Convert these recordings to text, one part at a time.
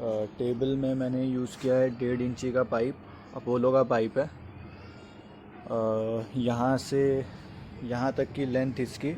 Table में मैंने use किया है 1.5 इंची का पाइप, अपोलो का पाइप है। यहाँ से यहाँ तक की लेंथ इसकी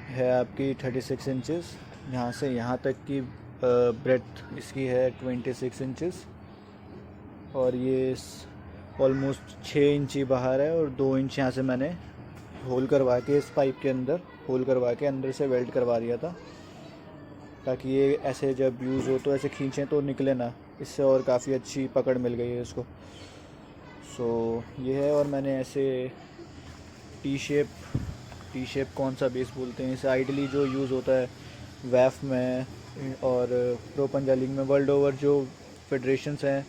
है आपकी 36 इंचेस। यहाँ से यहाँ तक की ब्रेड्थ इसकी है 26 इंचेस। और ये ऑलमोस्ट 6 इंची बाहर है और 2 इंच यहाँ से मैंने होल करवा के इस पाइप के अंदर होल करवा के अंदर से वेल्ड करवा दिया था, ताकि ये ऐसे जब यूज़ हो तो ऐसे खींचें तो निकले ना। इससे और काफ़ी अच्छी पकड़ मिल गई है इसको। सो ये है। और मैंने ऐसे टी शेप कौन सा बेस बोलते हैं इसे, आइडली जो यूज़ होता है वैफ में और प्रो पंजा लीग में, वर्ल्ड ओवर जो फेडरेशंस हैं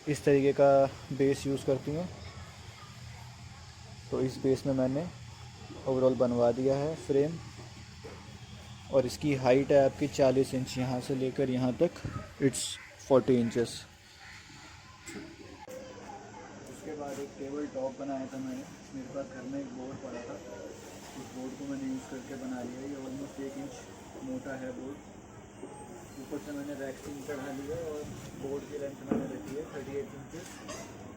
इस तरीके का बेस यूज़ करती हैं। तो इस बेस में मैंने ओवरऑल बनवा दिया है फ्रेम। और इसकी हाइट है आपकी 40 इंच, यहाँ से लेकर यहाँ तक इट्स 40 इंचेस। उसके बाद एक टेबल टॉप बनाया था मैंने। मेरे पास घर में एक बोर्ड पड़ा था, उस बोर्ड को मैंने यूज़ करके बना लिया। ये ऑलमोस्ट 1 इंच मोटा है बोर्ड। ऊपर से मैंने वैक्सीन चढ़ा लिया और बोर्ड की लेंथ मैंने रखी है 38 इंचेस,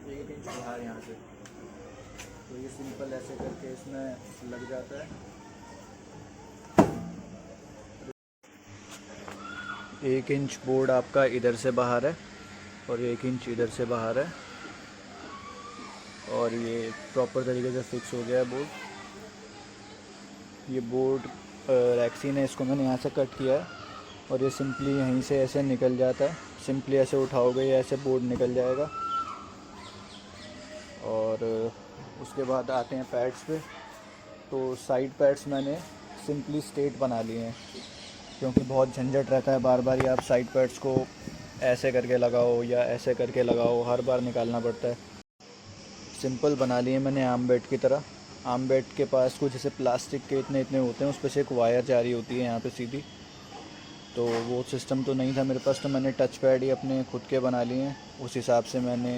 1 इंच बाहर यहाँ से। तो ये सिंपल ऐसे करके इसमें लग जाता है। 1 इंच बोर्ड आपका इधर से बाहर है और 1 इंच इधर से बाहर है। और ये प्रॉपर तरीके से फिक्स हो गया है बोर्ड। ये बोर्ड वैक्सीन है, इसको मैंने यहाँ से कट किया है और ये सिंपली यहीं से ऐसे निकल जाता है। सिंपली ऐसे उठाओगे ये ऐसे बोर्ड निकल जाएगा। और उसके बाद आते हैं पैड्स पे। तो साइड पैड्स मैंने सिंपली स्ट्रेट बना लिए हैं, क्योंकि बहुत झंझट रहता है बार बार ये आप साइड पैड्स को ऐसे करके लगाओ या ऐसे करके लगाओ, हर बार निकालना पड़ता है। सिंपल बना लिए मैंने आर्म बेड की तरह। आर्म बेड के पास कुछ जैसे प्लास्टिक के इतने होते हैं, उस पर से एक वायर जा रही होती है यहाँ पे सीधी। तो वो सिस्टम तो नहीं था मेरे पास, तो मैंने टच पैड ही अपने खुद के बना लिए हैं। उस हिसाब से मैंने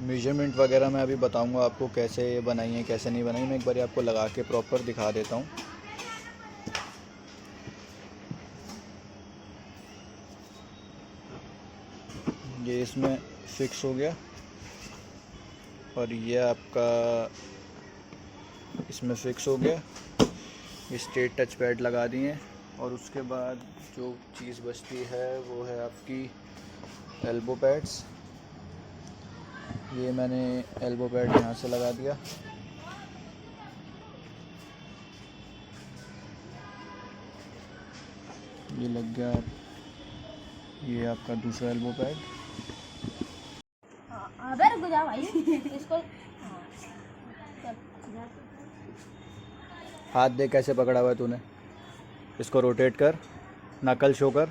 मेजरमेंट वगैरह मैं अभी बताऊंगा आपको कैसे बनाई है कैसे नहीं बनाई। मैं एक बार आपको लगा के प्रॉपर दिखा देता हूँ। ये इसमें फिक्स हो गया और ये आपका इसमें फिक्स हो गया। ये स्ट्रेट टच पैड लगा दिए। और उसके बाद जो चीज़ बचती है वो है आपकी एल्बो पैड्स। ये मैंने एल्बो पैड यहाँ से लगा दिया। ये लग गया। ये आपका दूसरा एल्बो पैड। अबे रुक जा भाई, इसको हाथ देख कैसे पकड़ा हुआ है तूने। इसको रोटेट कर, नकल शो कर।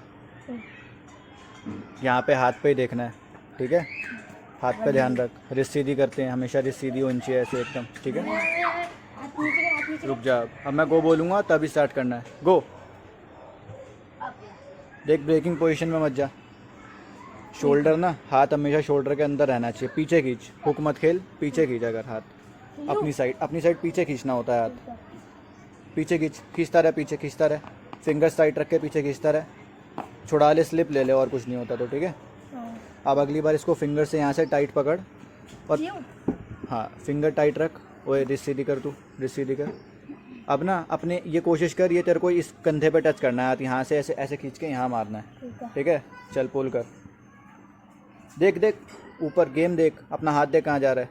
यहाँ पे हाथ पे ही देखना है, ठीक है। हाथ पे ध्यान रख। रिस्ट सीधी करते हैं हमेशा, रिस्ट सीधी होनी चाहिए ऐसे एकदम, ठीक है। रुक जा, अब मैं गो बोलूँगा तभी स्टार्ट करना है। गो। देख ब्रेकिंग पोजीशन में मत जा। शोल्डर ना, हाथ हमेशा शोल्डर के अंदर रहना चाहिए। पीछे खींच, हुक मत खेल, पीछे खींच। अगर हाथ अपनी साइड पीछे खींचना होता है। हाथ पीछे खींचता रहे, पीछे खींचता रहे। फिंगर्स टाइट रख के पीछे खींचता रहे। छुड़ा ले, स्लिप ले ले, और कुछ नहीं होता तो, ठीक है। अब अगली बार इसको फिंगर से यहाँ से टाइट पकड़ और हाँ फिंगर टाइट रख। ओए रिस्ट सीधी कर, तू रिस्ट सीधी कर। अब ना अपने ये कोशिश कर, ये तेरे को इस कंधे पे टच करना है। हाथ यहाँ से ऐसे ऐसे खींच के यहाँ मारना है, ठीक है। चल पुल कर। देख देख ऊपर, गेम देख, अपना हाथ देख कहाँ जा रहा है।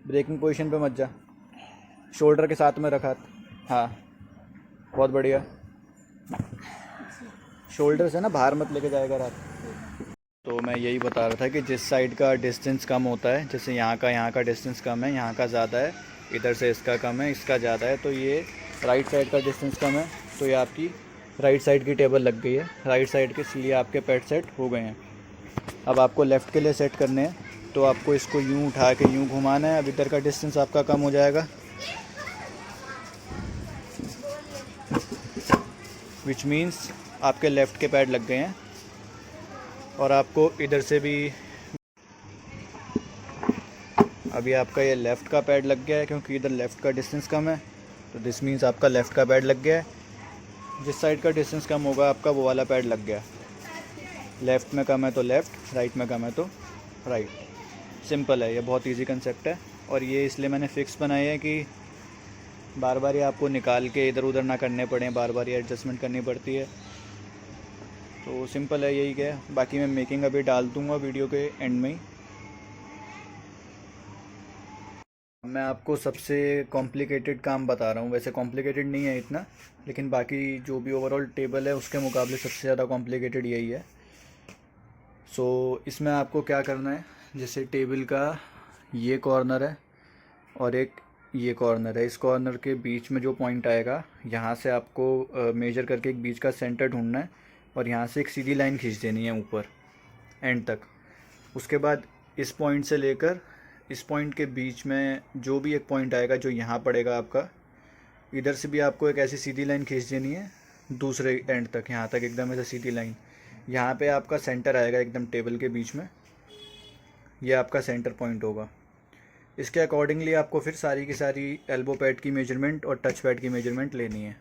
ब्रेकिंग पोजीशन पे मत जा, शोल्डर के साथ में रखा। हाँ बहुत बढ़िया। शोल्डर से ना बाहर मत लेके जाएगा रात। तो मैं यही बता रहा था कि जिस साइड का डिस्टेंस कम होता है, जैसे यहाँ का डिस्टेंस कम है, यहाँ का ज़्यादा है, इधर से इसका कम है, इसका ज़्यादा है, तो ये राइट साइड का डिस्टेंस कम है, तो ये आपकी राइट साइड की टेबल लग गई है। राइट साइड के इसलिए आपके पैड सेट हो गए हैं। अब आपको लेफ़्ट के लिए सेट करने हैं, तो आपको इसको यूँ उठा के यूँ घुमाना है। अब इधर का डिस्टेंस आपका कम हो जाएगा, विच मीन्स आपके लेफ़्ट के पैड लग गए हैं। और आपको इधर से भी अभी आपका ये लेफ़्ट का पैड लग गया है, क्योंकि इधर लेफ़्ट का डिस्टेंस कम है, तो दिस मीन्स आपका लेफ़्ट का पैड लग गया है। जिस साइड का डिस्टेंस कम होगा आपका वो वाला पैड लग गया। लेफ़्ट में कम है तो लेफ़्ट, राइट में कम है तो राइट। सिंपल है, ये बहुत इजी कंसेप्ट है। और ये इसलिए मैंने फ़िक्स बनाई है कि बार बार ये आपको निकाल के इधर उधर ना करने पड़े, बार बार ये एडजस्टमेंट करनी पड़ती है। तो सिंपल है, यही क्या है। बाकी मैं मेकिंग अभी डाल दूँगा वीडियो के एंड में ही। मैं आपको सबसे कॉम्प्लिकेटेड काम बता रहा हूँ, वैसे कॉम्प्लिकेटेड नहीं है इतना, लेकिन बाकी जो भी ओवरऑल टेबल है उसके मुकाबले सबसे ज़्यादा कॉम्प्लिकेटेड यही है। सो इसमें आपको क्या करना है, जैसे टेबल का ये कॉर्नर है और एक ये कॉर्नर है, इस कॉर्नर के बीच में जो पॉइंट आएगा यहाँ से आपको मेजर करके एक बीच का सेंटर ढूंढना है और यहाँ से एक सीधी लाइन खींच देनी है ऊपर एंड तक। उसके बाद इस पॉइंट से लेकर इस पॉइंट के बीच में जो भी एक पॉइंट आएगा जो यहाँ पड़ेगा आपका, इधर से भी आपको एक ऐसी सीधी लाइन खींच देनी है दूसरे एंड तक, यहाँ तक एकदम ऐसे सीधी लाइन। यहाँ पे आपका सेंटर आएगा एकदम टेबल के बीच में, ये आपका सेंटर पॉइंट होगा। इसके अकॉर्डिंगली आपको फिर सारी की सारी एल्बो पैड की मेजरमेंट और टच पैड की मेजरमेंट लेनी है।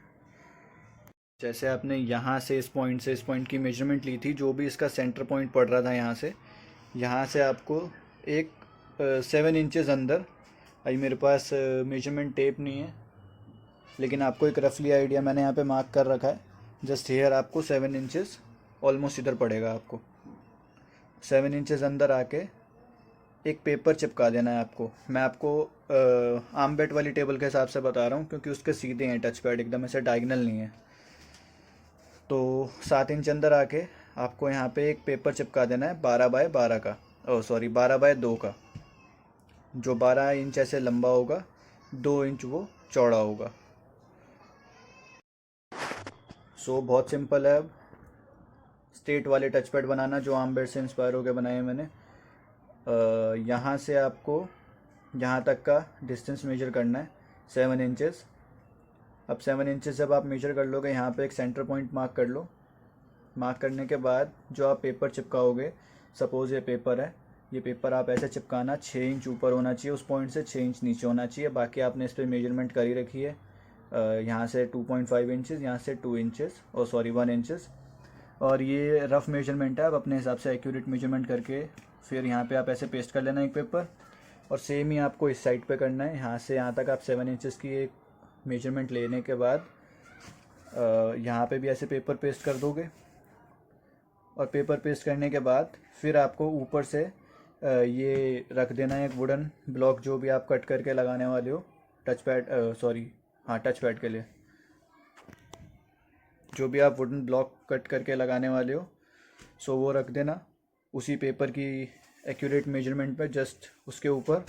जैसे आपने यहाँ से इस पॉइंट की मेजरमेंट ली थी, जो भी इसका सेंटर पॉइंट पड़ रहा था यहाँ से आपको एक 7 इंचज़ अंदर, अभी मेरे पास मेजरमेंट टेप नहीं है, लेकिन आपको एक रफली आइडिया मैंने यहाँ पे मार्क कर रखा है। जस्ट हेयर आपको 7 इंचज़ ऑलमोस्ट इधर पड़ेगा। आपको 7 इंचज़ अंदर आके एक पेपर चिपका देना है आपको। मैं आपको आर्म बेट वाली टेबल के हिसाब से बता रहा हूँ, क्योंकि उसके सीधे हैं टच पैड, एकदम ऐसे डायगनल नहीं है। तो 7 इंच अंदर आके आपको यहाँ पे एक पेपर चिपका देना है 12 बाय 12 का, 12 बाय 2 का। जो 12 इंच ऐसे लंबा होगा, 2 इंच वो चौड़ा होगा। सो बहुत सिंपल है। अब स्ट्रेट वाले टच पैड बनाना जो आर्म बेट से इंस्पायर होकर बनाए मैंने। यहाँ से आपको यहाँ तक का डिस्टेंस मेजर करना है 7 इंचज़। अब 7 इंचज़ जब आप मेजर कर लोगे, यहाँ पे एक सेंटर पॉइंट मार्क कर लो। मार्क करने के बाद जो आप पेपर चिपकाओगे, सपोज़ ये पेपर है, ये पेपर आप ऐसे चिपकाना 6 इंच ऊपर होना चाहिए उस पॉइंट से, 6 इंच नीचे होना चाहिए। बाकी आपने इस पर मेजरमेंट कर ही रखी है, यहाँ से 2.5 इंचज़, यहाँ से 2 इंचज़, 1 इंचज़। और ये रफ़ मेजरमेंट है, आप अपने हिसाब से एक्यूरेट मेजरमेंट करके फिर यहाँ पे आप ऐसे पेस्ट कर लेना एक पेपर। और सेम ही आपको इस साइड पे करना है, यहाँ से यहाँ तक आप 7 इंचज़ की एक मेजरमेंट लेने के बाद यहाँ पे भी ऐसे पेपर पेस्ट कर दोगे। और पेपर पेस्ट करने के बाद फिर आपको ऊपर से ये रख देना है एक वुडन ब्लॉक, जो भी आप कट करके लगाने वाले हो टच पैड, टच पैड के लिए जो भी आप वुडन ब्लॉक कट करके लगाने वाले हो, सो वो रख देना उसी पेपर की एक्यूरेट मेजरमेंट पे, जस्ट उसके ऊपर।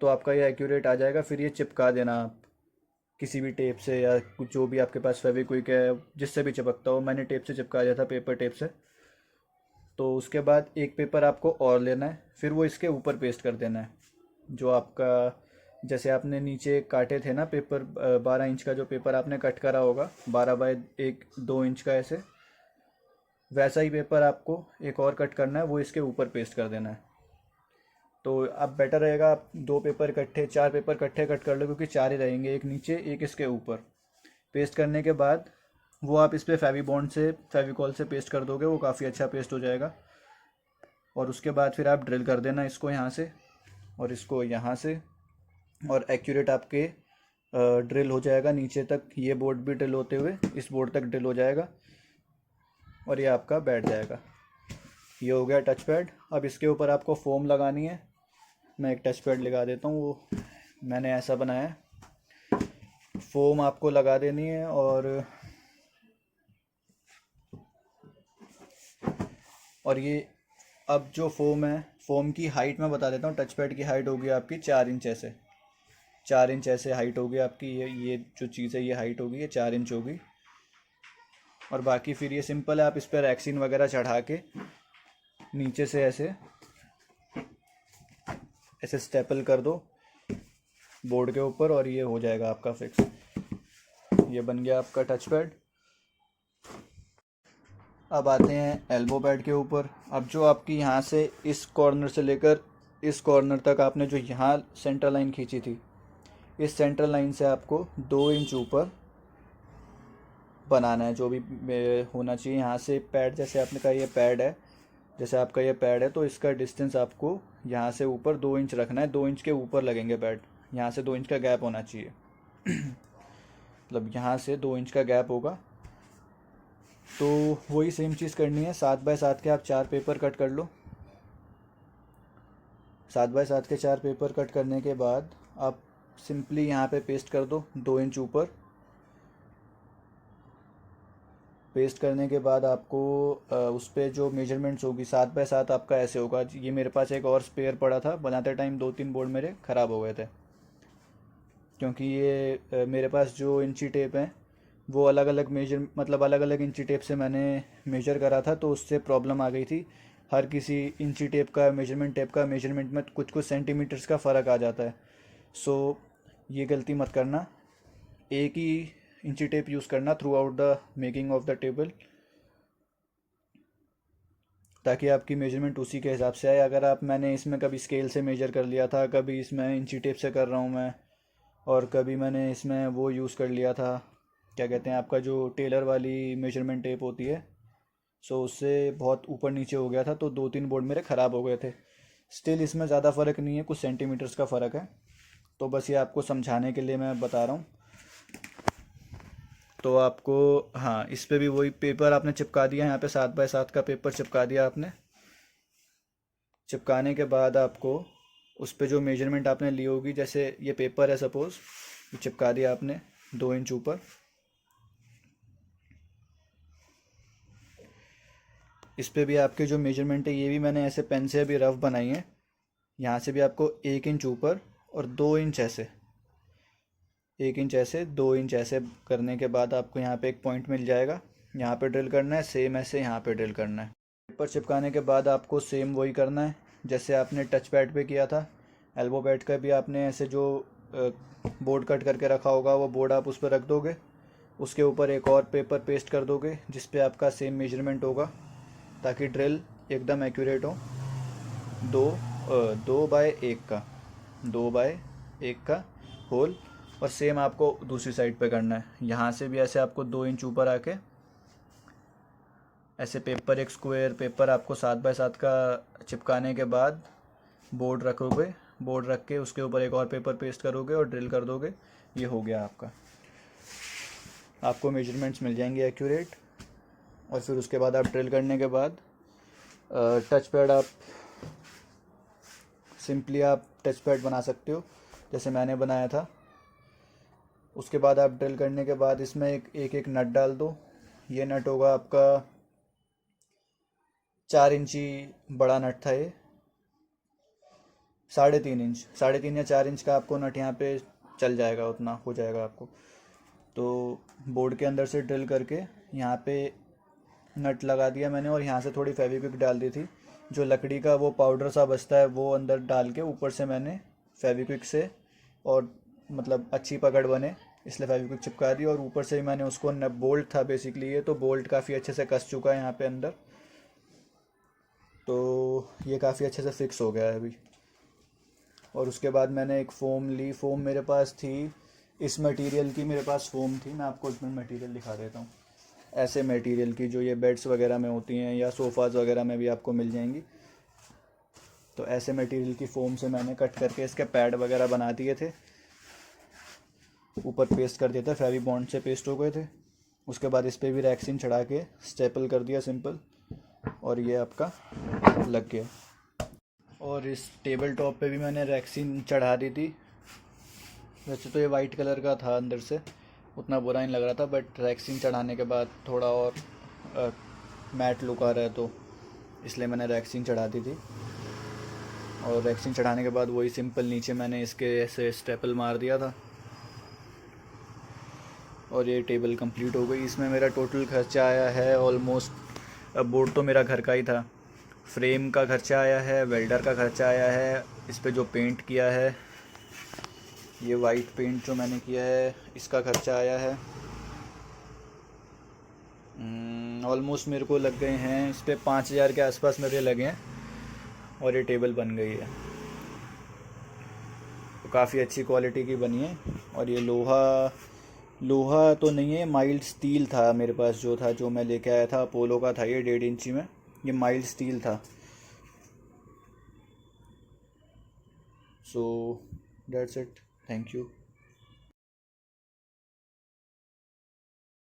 तो आपका ये एक्यूरेट आ जाएगा। फिर ये चिपका देना आप किसी भी टेप से, या कुछ जो भी आपके पास फेविक्विक है, जिससे भी चिपकता हो। मैंने टेप से चिपका दिया था, पेपर टेप से। तो उसके बाद एक पेपर आपको और लेना है, फिर वो इसके ऊपर पेस्ट कर देना है। जो आपका, जैसे आपने नीचे काटे थे ना पेपर, 12 इंच का जो पेपर आपने कट करा होगा 12 बाय 2 इंच का ऐसे, वैसा ही पेपर आपको एक और कट करना है, वो इसके ऊपर पेस्ट कर देना है। तो अब बेटर रहेगा आप 2 पेपर इकट्ठे, 4 पेपर इकट्ठे कट कर लो, क्योंकि 4 ही रहेंगे, एक नीचे एक इसके ऊपर। पेस्ट करने के बाद वो आप इस पर फेविकॉल से पेस्ट कर दोगे, वो काफ़ी अच्छा पेस्ट हो जाएगा। और उसके बाद फिर आप ड्रिल कर देना इसको यहाँ से और इसको यहाँ से, और एक्यूरेट आपके ड्रिल हो जाएगा नीचे तक। ये बोर्ड भी ड्रिल होते हुए इस बोर्ड तक ड्रिल हो जाएगा और ये आपका बैठ जाएगा। ये हो गया टच पैड। अब इसके ऊपर आपको फोम लगानी है। मैं एक टच पैड लगा देता हूँ, वो मैंने ऐसा बनाया है। फोम आपको लगा देनी है और ये अब जो फोम है, फोम की हाइट मैं बता देता हूँ। टच पैड की हाइट होगी आपकी 4 इंच ऐसे, 4 इंच ऐसे हाइट होगी आपकी। ये जो चीज़ है ये हाइट होगी, ये 4 इंच होगी। और बाकी फिर ये सिंपल है, आप इस पर रैक्सीन वगैरह चढ़ा के नीचे से ऐसे स्टेपल कर दो बोर्ड के ऊपर, और ये हो जाएगा आपका फिक्स। ये बन गया आपका टच पैड। अब आते हैं एल्बो पैड के ऊपर। अब जो आपकी यहाँ से इस कॉर्नर से लेकर इस कॉर्नर तक आपने जो यहाँ सेंटर लाइन खींची थी, इस सेंटर लाइन से आपको 2 इंच ऊपर बनाना है, जो भी होना चाहिए। यहाँ से पैड, जैसे आपने कहा ये पैड है, जैसे आपका ये पैड है तो इसका डिस्टेंस आपको यहाँ से ऊपर 2 इंच रखना है, 2 इंच के ऊपर लगेंगे पैड, यहाँ से 2 इंच का गैप होना चाहिए मतलब यहाँ से 2 इंच का गैप होगा। तो वही सेम चीज़ करनी है। 7 बाय 7 के आप 4 पेपर कट कर लो। 7 बाय 7 के 4 पेपर कट करने के बाद आप सिंपली यहाँ पे पेस्ट कर दो 2 इंच ऊपर। पेस्ट करने के बाद आपको उस पर जो मेजरमेंट्स होगी 7 बाय 7 आपका ऐसे होगा। ये मेरे पास एक और स्पेयर पड़ा था, बनाते टाइम 2-3 बोर्ड मेरे ख़राब हो गए थे, क्योंकि ये मेरे पास जो इंची टेप है वो अलग अलग मतलब अलग अलग इंची टेप से मैंने मेजर करा था, तो उससे प्रॉब्लम आ गई थी। हर किसी इंची टेप का मेजरमेंट में कुछ कुछ सेंटीमीटर्स का फ़र्क आ जाता है। सो ये गलती मत करना, एक ही इंची टेप यूज़ करना through out the making of the table, ताकि आपकी मेजरमेंट उसी के हिसाब से आए। अगर मैंने इसमें कभी स्केल से मेजर कर लिया था, कभी इसमें इंची टेप से कर रहा हूँ मैं, और कभी मैंने इसमें वो यूज़ कर लिया था, क्या कहते हैं आपका जो टेलर वाली मेजरमेंट टेप होती है, सो उससे बहुत ऊपर नीचे हो गया था, तो 2-3 बोर्ड मेरे ख़राब हो गए थे। स्टिल इसमें ज़्यादा फ़र्क नहीं है, कुछ सेंटीमीटर्स का फ़र्क है, तो बस ये आपको समझाने के लिए मैं बता रहा हूँ। तो आपको हाँ, इस पे भी वही पेपर आपने चिपका दिया, यहाँ पे 7 बाय 7 का पेपर चिपका दिया आपने। चिपकाने के बाद आपको उस पे जो मेजरमेंट आपने ली होगी, जैसे ये पेपर है सपोज़, ये चिपका दिया आपने 2 इंच ऊपर। इस पे भी आपके जो मेजरमेंट है, ये भी मैंने ऐसे पेन से अभी रफ बनाई है। यहाँ से भी आपको 1 इंच ऊपर और 2 इंच ऐसे, 1 इंच ऐसे, 2 इंच ऐसे करने के बाद आपको यहाँ पे एक पॉइंट मिल जाएगा, यहाँ पे ड्रिल करना है, सेम ऐसे यहाँ पे ड्रिल करना है। पेपर चिपकाने के बाद आपको सेम वही करना है जैसे आपने टच पैड पे किया था। एल्बो पैड का भी आपने ऐसे जो बोर्ड कट करके रखा होगा वो बोर्ड आप उस पर रख दोगे, उसके ऊपर एक और पेपर पेस्ट कर दोगे जिस पे आपका सेम मेजरमेंट होगा, ताकि ड्रिल एकदम एक्यूरेट हो। 2 बाय 1 का होल, और सेम आपको दूसरी साइड पे करना है। यहाँ से भी ऐसे आपको 2 इंच ऊपर आके ऐसे पेपर, एक स्क्वायर पेपर आपको 7 बाय 7 का चिपकाने के बाद बोर्ड रखोगे, बोर्ड रख के उसके ऊपर एक और पेपर पेस्ट करोगे और ड्रिल कर दोगे। ये हो गया आपका, आपको मेजरमेंट्स मिल जाएंगे एक्यूरेट। और फिर उसके बाद आप ड्रिल करने के बाद टच पैड, आप सिंपली आप टच पैड बना सकते हो जैसे मैंने बनाया था। उसके बाद आप ड्रिल करने के बाद इसमें एक नट डाल दो। ये नट होगा आपका 4 इंची बड़ा नट था ये, 3.5 या 4 इंच का आपको नट यहाँ पे चल जाएगा, उतना हो जाएगा आपको। तो बोर्ड के अंदर से ड्रिल करके यहाँ पे नट लगा दिया मैंने, और यहाँ से थोड़ी फेविक्विक डाल दी थी। जो लकड़ी का वो पाउडर सा बचता है वो अंदर डाल के ऊपर से मैंने फेविक्विक से, और मतलब अच्छी पकड़ बने इसलिए फेविक्विक चिपका दी। और ऊपर से ही मैंने उसको बोल्ट था बेसिकली ये, तो बोल्ट काफ़ी अच्छे से कस चुका है यहाँ पे अंदर, तो ये काफ़ी अच्छे से फिक्स हो गया है अभी। और उसके बाद मैंने एक फ़ोम ली, फ़ोम मेरे पास थी इस मटेरियल की, मेरे पास फ़ोम थी, मैं आपको इसमें मटेरियल दिखा देता हूँ। ऐसे मटेरियल की जो ये बेड्स वगैरह में होती हैं या सोफ़ाज़ वगैरह में भी आपको मिल जाएंगी, तो ऐसे मटेरियल की फ़ोम से मैंने कट करके इसके पैड वगैरह बना दिए थे, ऊपर पेस्ट कर दिया था, फेवी बॉन्ड से पेस्ट हो गए थे। उसके बाद इस पर भी रैक्सीन चढ़ा के स्टेपल कर दिया सिंपल, और ये आपका लग गया। और इस टेबल टॉप पे भी मैंने रैक्सीन चढ़ा दी थी। वैसे तो ये वाइट कलर का था अंदर से, उतना बुरा नहीं लग रहा था, बट रैक्सीन चढ़ाने के बाद थोड़ा और मैट लुक आ रहा है, तो इसलिए मैंने रैक्सीन चढ़ा दी थी। और रैक्सीन चढ़ाने के बाद वही सिंपल नीचे मैंने इसके ऐसे स्टेपल मार दिया था, और ये टेबल कंप्लीट हो गई। इसमें मेरा टोटल खर्चा आया है ऑलमोस्ट, बोर्ड तो मेरा घर का ही था, फ्रेम का खर्चा आया है, वेल्डर का खर्चा आया है, इस पे जो पेंट किया है, ये वाइट पेंट जो मैंने किया है इसका खर्चा आया है। ऑलमोस्ट मेरे को लग गए हैं इस पे 5,000 के आसपास मेरे लगे हैं, और ये टेबल बन गई है, तो काफ़ी अच्छी क्वालिटी की बनी है। और ये लोहा तो नहीं है, माइल्ड स्टील था मेरे पास, जो मैं लेके आया था अपोलो का था ये 1.5 इंची में, ये माइल्ड स्टील था. So that's it. Thank you.